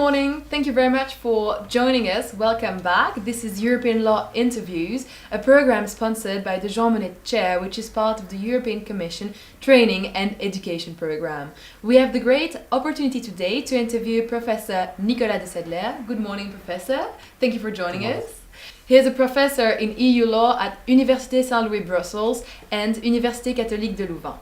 morning. Thank you very much for joining us. Welcome back. This is European Law Interviews, a program sponsored by the Jean Monnet Chair, which is part of the European Commission Training and Education Program. We have the great opportunity today to interview Professor Nicolas de Sadeleer. Good morning, Professor. Thank you for joining us. He is a professor in EU law at Université Saint-Louis Brussels and Université Catholique de Louvain.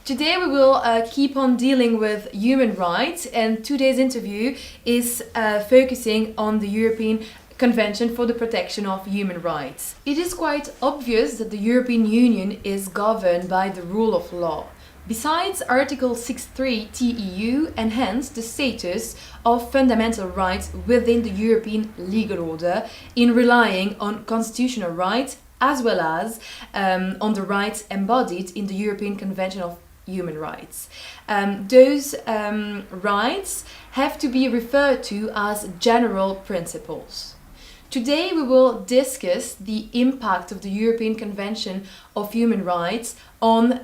Today we will keep on dealing with human rights, and today's interview is focusing on the European Convention for the Protection of Human Rights. It is quite obvious that the European Union is governed by the rule of law. Besides, Article 6.3 TEU enhanced the status of fundamental rights within the European legal order in relying on constitutional rights as well as on the rights embodied in the European Convention of Human Rights. Those rights have to be referred to as general principles. Today we will discuss the impact of the European Convention of Human Rights on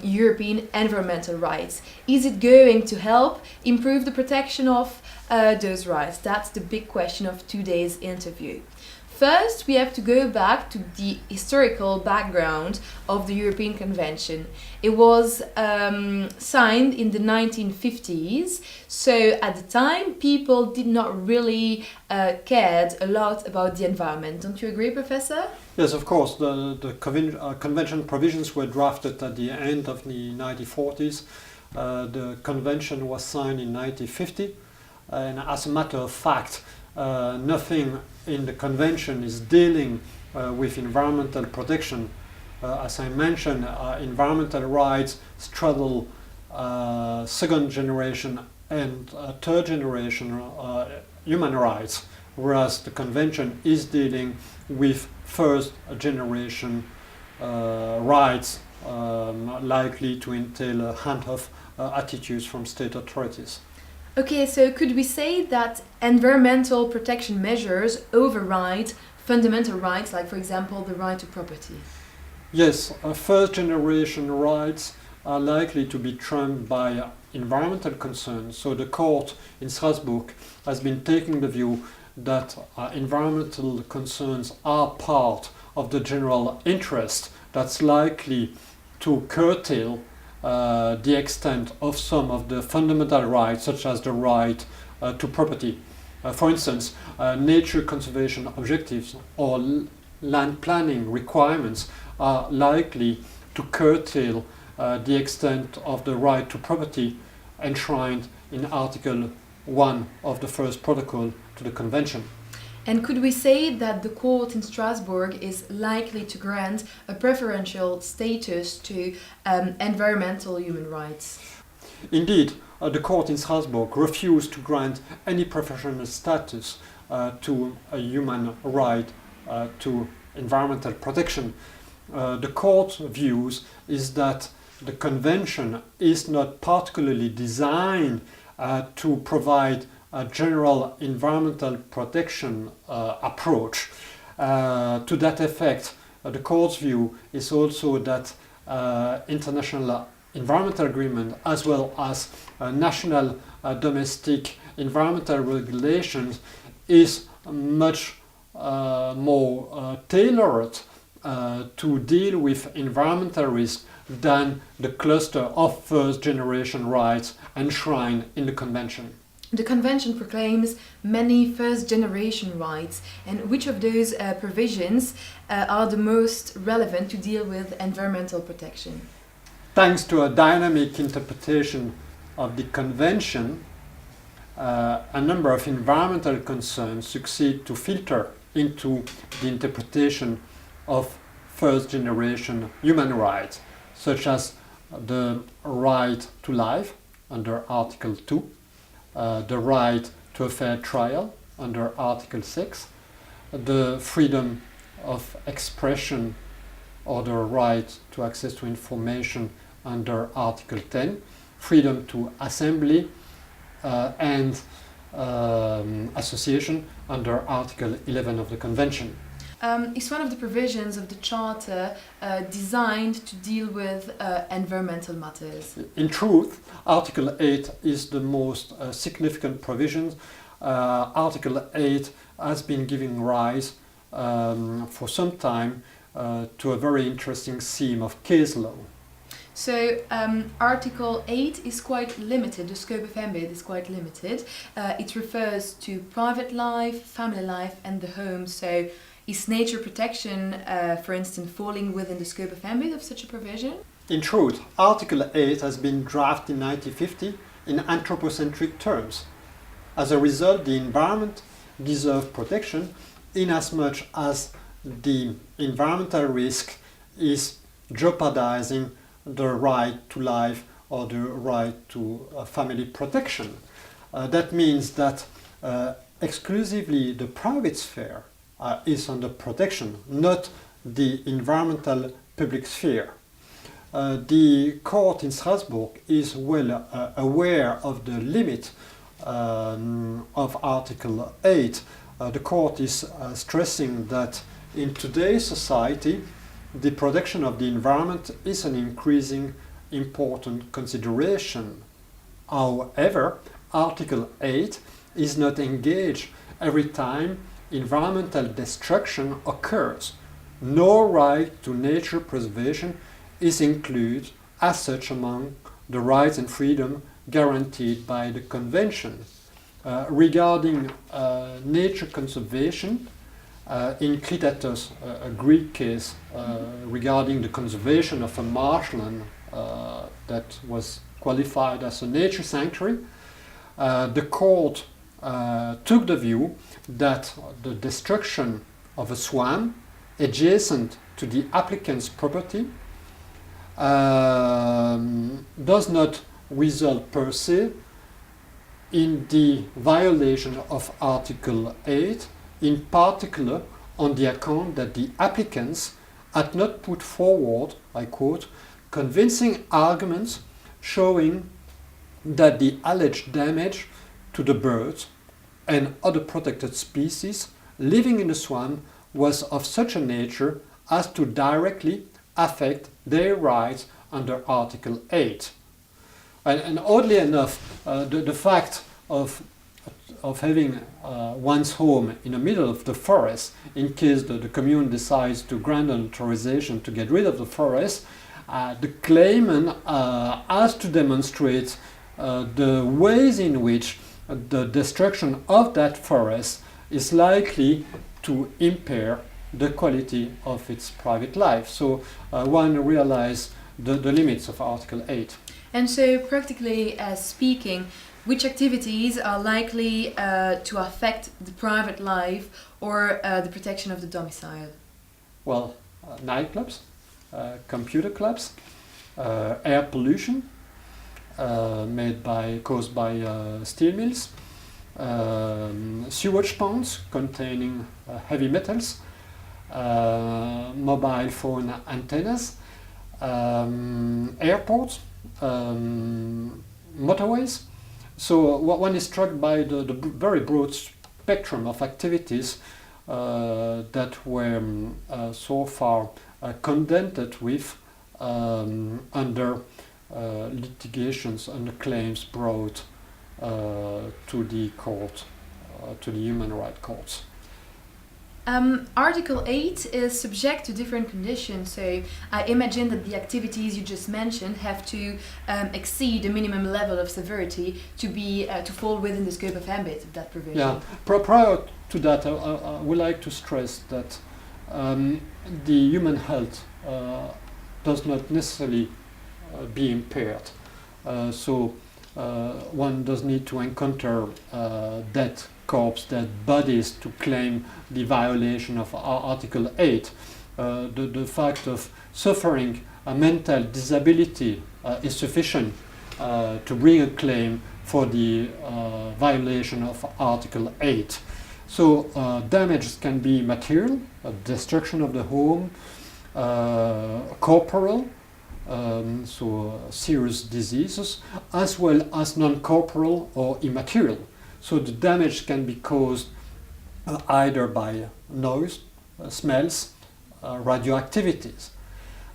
European environmental rights. Is it going to help improve the protection of those rights? That's the big question of today's interview. First, we have to go back to the historical background of the European Convention. It was signed in the 1950s, so at the time people did not really cared a lot about the environment. Don't you agree, Professor? Yes, of course. The convention provisions were drafted at the end of the 1940s. The convention was signed in 1950, and as a matter of fact, nothing in the convention is dealing with environmental protection. As I mentioned, environmental rights straddle second generation and third generation human rights, whereas the convention is dealing with first generation rights likely to entail hands-off attitudes from state authorities. Okay, so could we say that environmental protection measures override fundamental rights, like for example the right to property? Yes, first generation rights are likely to be trumped by environmental concerns. So the court in Strasbourg has been taking the view that environmental concerns are part of the general interest that's likely to curtail the extent of some of the fundamental rights, such as the right to property. For instance, nature conservation objectives or land planning requirements are likely to curtail the extent of the right to property enshrined in Article 1 of the first protocol to the Convention. And could we say that the court in Strasbourg is likely to grant a preferential status to environmental human rights? Indeed, the court in Strasbourg refused to grant any preferential status to a human right to environmental protection. The court's views is that the convention is not particularly designed to provide a general environmental protection approach. To that effect, the court's view is also that international environmental agreement as well as national domestic environmental regulations is much more tailored to deal with environmental risk than the cluster of first generation rights enshrined in the convention. The Convention proclaims many first-generation rights, and which of those provisions are the most relevant to deal with environmental protection? Thanks to a dynamic interpretation of the Convention, a number of environmental concerns succeed to filter into the interpretation of first-generation human rights, such as the right to life under Article 2, the right to a fair trial under Article 6, the freedom of expression or the right to access to information under Article 10, freedom to assembly and association under Article 11 of the Convention. Is one of the provisions of the Charter designed to deal with environmental matters? In truth, Article 8 is the most significant provision Article 8 has been giving rise for some time to a very interesting theme of case law. So Article 8 is quite limited, the scope of ambit is quite limited. It refers to private life, family life and the home. So is nature protection, for instance, falling within the scope of ambit of such a provision? In truth, Article 8 has been drafted in 1950 in anthropocentric terms. As a result, the environment deserves protection inasmuch as the environmental risk is jeopardizing the right to life or the right to family protection. That means that exclusively the private sphere is under protection, not the environmental public sphere. The court in Strasbourg is well aware of the limit of Article 8. The court is stressing that in today's society, the protection of the environment is an increasing important consideration. However, Article 8 is not engaged every time environmental destruction occurs. No right to nature preservation is included as such among the rights and freedom guaranteed by the Convention. Regarding nature conservation, in Critatus, a Greek case regarding the conservation of a marshland that was qualified as a nature sanctuary, the court took the view that the destruction of a swan adjacent to the applicant's property does not result per se in the violation of Article 8, in particular on the account that the applicants had not put forward, I quote, convincing arguments showing that the alleged damage to the birds and other protected species living in the swan was of such a nature as to directly affect their rights under Article 8. And oddly enough, the fact of having one's home in the middle of the forest, in case the commune decides to grant an authorization to get rid of the forest, the claimant has to demonstrate the ways in which the destruction of that forest is likely to impair the quality of its private life. So one realizes the limits of Article 8. And so, practically speaking, which activities are likely to affect the private life or the protection of the domicile? Well, nightclubs, computer clubs, air pollution caused by steel mills, sewage ponds containing heavy metals, mobile phone antennas, airports, motorways. So one is struck by the very broad spectrum of activities that were so far condemned with under litigations and claims brought to the court, to the human rights courts. Article 8 is subject to different conditions, so I imagine that the activities you just mentioned have to exceed a minimum level of severity to be to fall within the scope of ambit of that provision. Yeah. Prior to that, I would like to stress that the human health does not necessarily be impaired. So one does need to encounter dead corpse, dead bodies to claim the violation of Article 8. The fact of suffering a mental disability is sufficient to bring a claim for the violation of Article 8. So damage can be material, destruction of the home, corporal, so serious diseases, as well as non-corporal or immaterial. So the damage can be caused either by noise, smells, radioactivities.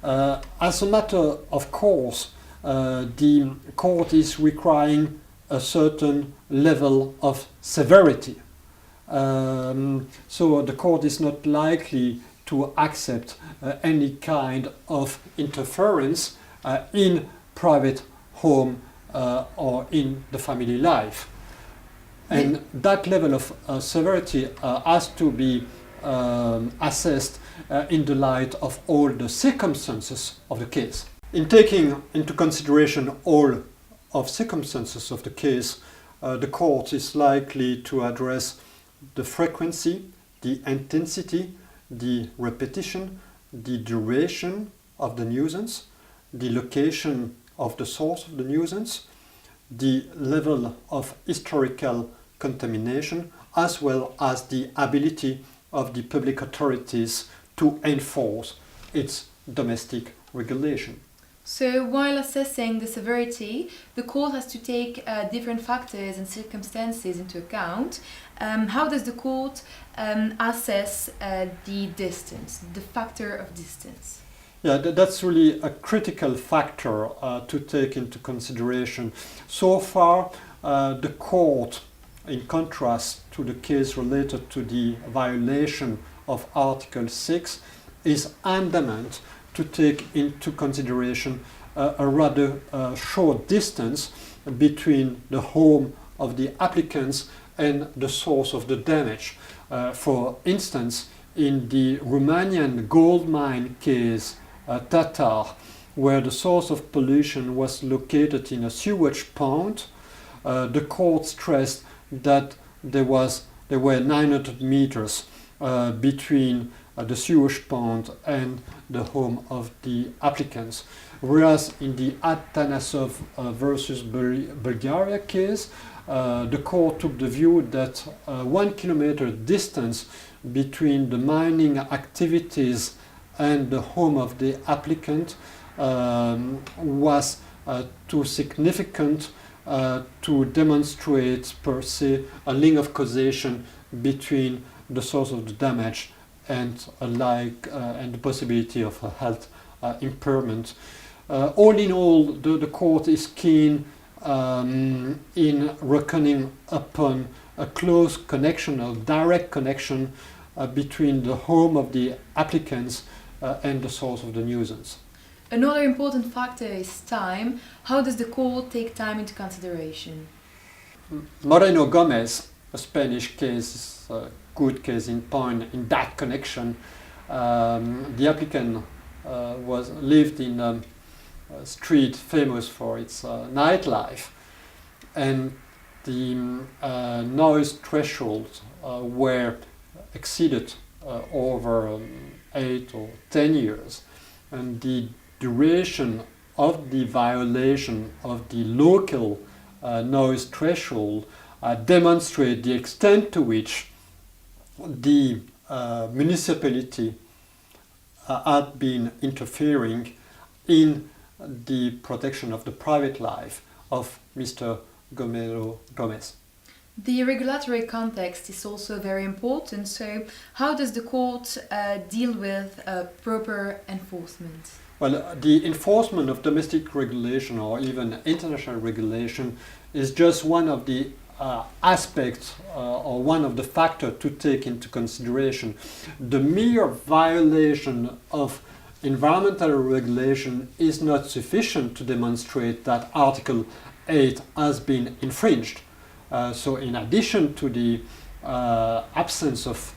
As a matter of course, the court is requiring a certain level of severity. So the court is not likely to accept any kind of interference in private home or in the family life. And that level of severity has to be assessed in the light of all the circumstances of the case. In taking into consideration all of circumstances of the case, the court is likely to address the frequency, the intensity, the repetition, the duration of the nuisance, the location of the source of the nuisance, the level of historical contamination, as well as the ability of the public authorities to enforce its domestic regulation. So while assessing the severity, the court has to take different factors and circumstances into account. How does the court assess the distance, the factor of distance? Yeah, that's really a critical factor to take into consideration. So far, the court, in contrast to the case related to the violation of Article 6, is adamant to take into consideration a rather short distance between the home of the applicants and the source of the damage. For instance, in the Romanian gold mine case, Tatar, where the source of pollution was located in a sewage pond, the court stressed that there were 900 meters between the sewage pond and the home of the applicants. Whereas in the Atanasov versus Bulgaria case, the court took the view that 1 kilometer distance between the mining activities and the home of the applicant was too significant to demonstrate per se a link of causation between the source of the damage and the possibility of a health impairment. All in all, the court is keen in reckoning upon a close connection, a direct connection between the home of the applicants and the source of the nuisance. Another important factor is time. How does the court take time into consideration? Moreno Gomez, a Spanish case, is a good case in point in that connection. The applicant lived in a street famous for its nightlife, and the noise thresholds were exceeded over 8 or 10 years, and the duration of the violation of the local noise threshold demonstrate the extent to which the municipality had been interfering in the protection of the private life of Mr. Gomez. The regulatory context is also very important. So how does the court deal with proper enforcement? Well, the enforcement of domestic regulation or even international regulation is just one of the aspects or one of the factors to take into consideration. The mere violation of environmental regulation is not sufficient to demonstrate that Article 8 has been infringed. So in addition to the absence of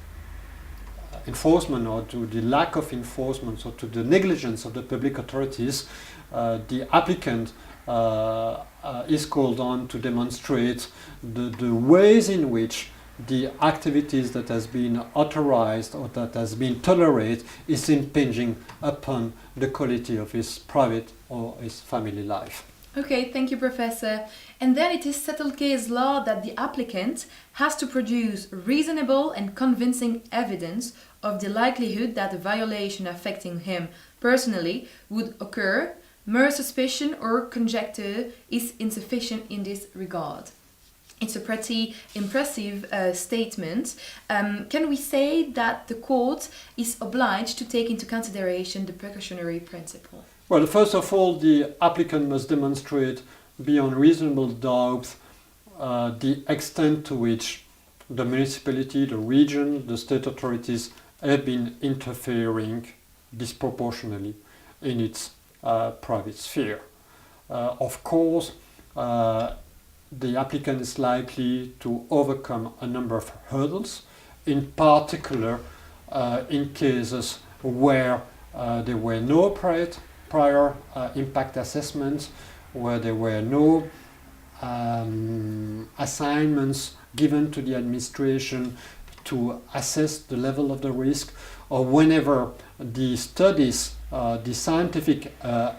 enforcement or to the lack of enforcement or to the negligence of the public authorities, the applicant is called on to demonstrate the ways in which the activities that has been authorized or that has been tolerated is impinging upon the quality of his private or his family life. Okay, thank you, Professor. And then it is settled case law that the applicant has to produce reasonable and convincing evidence of the likelihood that a violation affecting him personally would occur. Mere suspicion or conjecture is insufficient in this regard. It's a pretty impressive statement. Can we say that the court is obliged to take into consideration the precautionary principle? Well, first of all, the applicant must demonstrate beyond reasonable doubt the extent to which the municipality, the region, the state authorities have been interfering disproportionately in its private sphere. Of course, the applicant is likely to overcome a number of hurdles, in particular in cases where there were no prior impact assessments, where there were no assignments given to the administration to assess the level of the risk, or whenever the studies, the scientific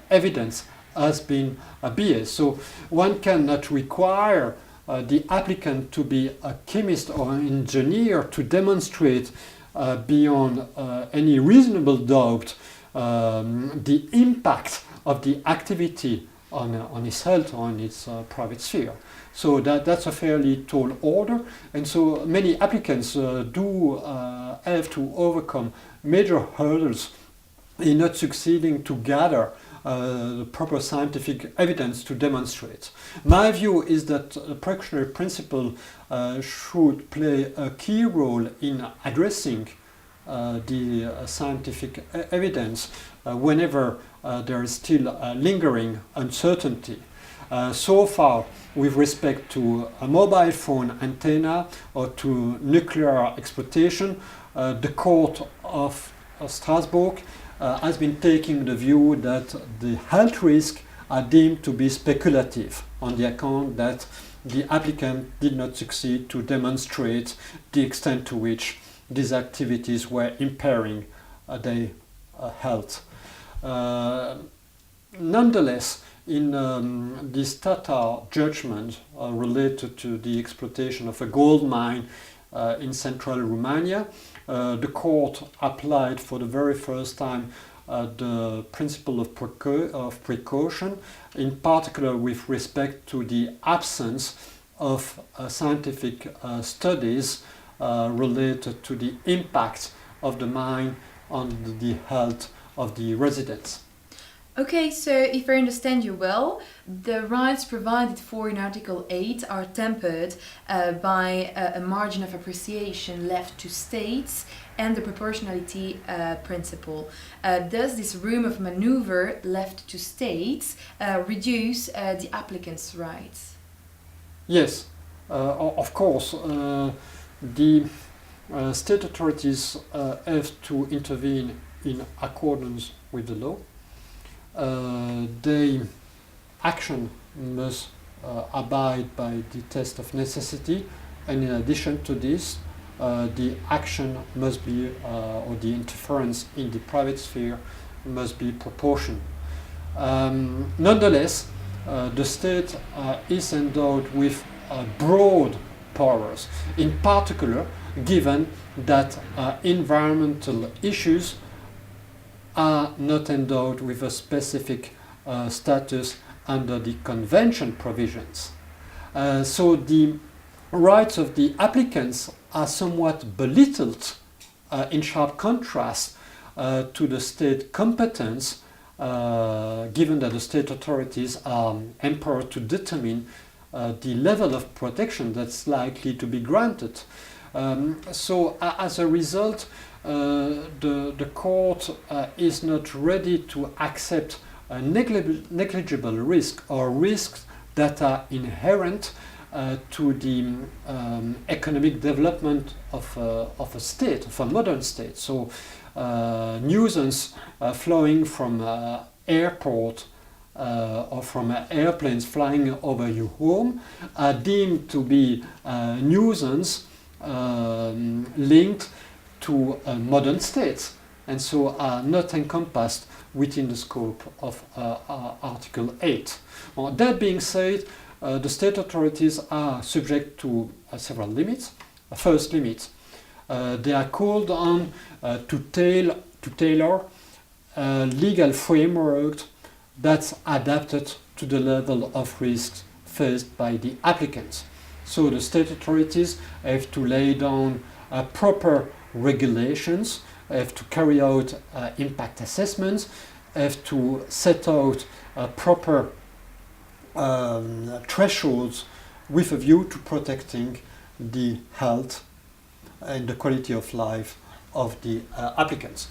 evidence has been biased. So one cannot require the applicant to be a chemist or an engineer to demonstrate beyond any reasonable doubt the impact of the activity on his health or on its private sphere. So that's a fairly tall order, and so many applicants do have to overcome major hurdles in not succeeding to gather the proper scientific evidence to demonstrate. My view is that the precautionary principle should play a key role in addressing the scientific evidence whenever there is still lingering uncertainty. So far, with respect to a mobile phone antenna or to nuclear exploitation, the Court of Strasbourg has been taking the view that the health risks are deemed to be speculative on the account that the applicant did not succeed to demonstrate the extent to which these activities were impairing their health. Nonetheless, in this Tata judgment related to the exploitation of a gold mine in central Romania, the court applied for the very first time the principle of precaution, in particular with respect to the absence of scientific studies related to the impact of the mine on the health of the residents. Okay, so if I understand you well, the rights provided for in Article 8 are tempered by a margin of appreciation left to states and the proportionality principle. Does this room of maneuver left to states reduce the applicant's rights? Yes, of course. The state authorities have to intervene in accordance with the law. Their action must abide by the test of necessity, and in addition to this, the action must be, or the interference in the private sphere must be proportional. Nonetheless, the state is endowed with broad powers, in particular given that environmental issues are not endowed with a specific status under the convention provisions. So the rights of the applicants are somewhat belittled in sharp contrast to the state competence, given that the state authorities are empowered to determine the level of protection that's likely to be granted. So as a result, the court is not ready to accept a negligible risk or risks that are inherent to the economic development of a state, of a modern state. So nuisance flowing from airport or from airplanes flying over your home are deemed to be nuisance linked to modern states, and so are not encompassed within the scope of Article 8. Well, that being said, the state authorities are subject to several limits. First limit, they are called on to tailor a legal framework that's adapted to the level of risks faced by the applicants. So the state authorities have to lay down proper regulations, have to carry out impact assessments, have to set out proper thresholds with a view to protecting the health and the quality of life of the applicants.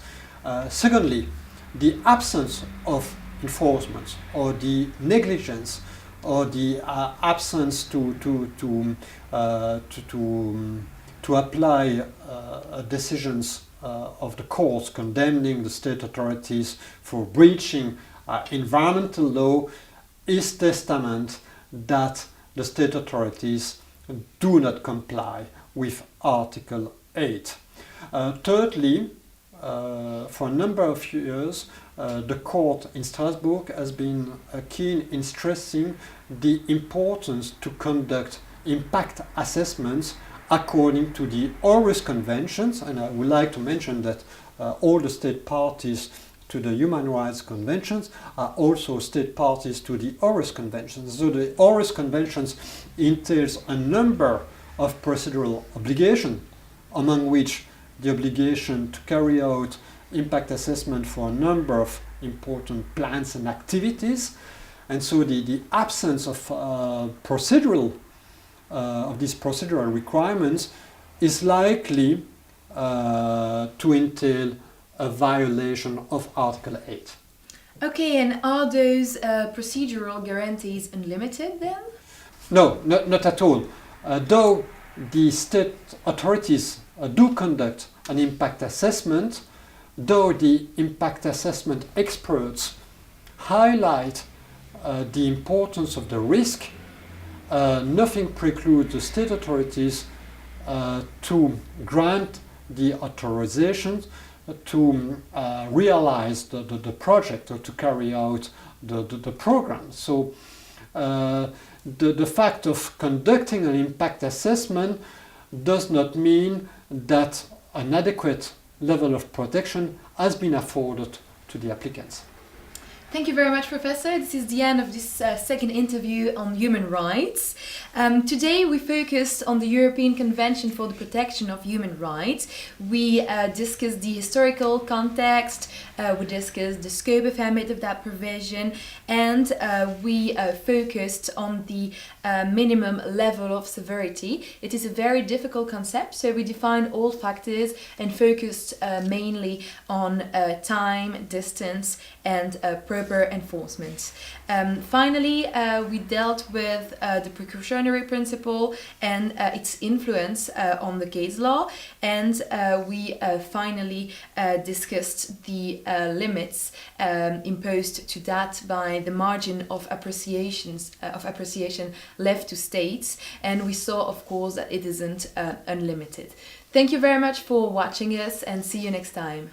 Secondly, the absence of enforcement or the negligence or the absence to apply decisions of the courts condemning the state authorities for breaching environmental law is testament that the state authorities do not comply with Article 8. Thirdly, for a number of years, the court in Strasbourg has been keen in stressing the importance to conduct impact assessments according to the Aarhus Conventions, and I would like to mention that all the state parties to the Human Rights Conventions are also state parties to the Aarhus Conventions. So the Aarhus Conventions entails a number of procedural obligations, among which the obligation to carry out impact assessment for a number of important plans and activities. And so the absence of these procedural requirements is likely to entail a violation of Article 8. Okay, and are those procedural guarantees unlimited then? No, not at all. Though the state authorities do conduct an impact assessment, though the impact assessment experts highlight the importance of the risk, nothing precludes the state authorities to grant the authorization to realize the project or to carry out the program. So the fact of conducting an impact assessment does not mean that an adequate level of protection has been afforded to the applicants. Thank you very much, Professor. This is the end of this second interview on human rights. Today we focused on the European Convention for the Protection of Human Rights. We discussed the historical context, we discussed the scope of ambit of that provision, and we focused on the minimum level of severity. It is a very difficult concept, so we defined all factors and focused mainly on time, distance, and proper enforcement. Finally, we dealt with the precautionary principle and its influence on the case law, and we finally discussed the limits imposed to that by the margin of appreciation left to states, and we saw, of course, that it isn't unlimited. Thank you very much for watching us, and see you next time.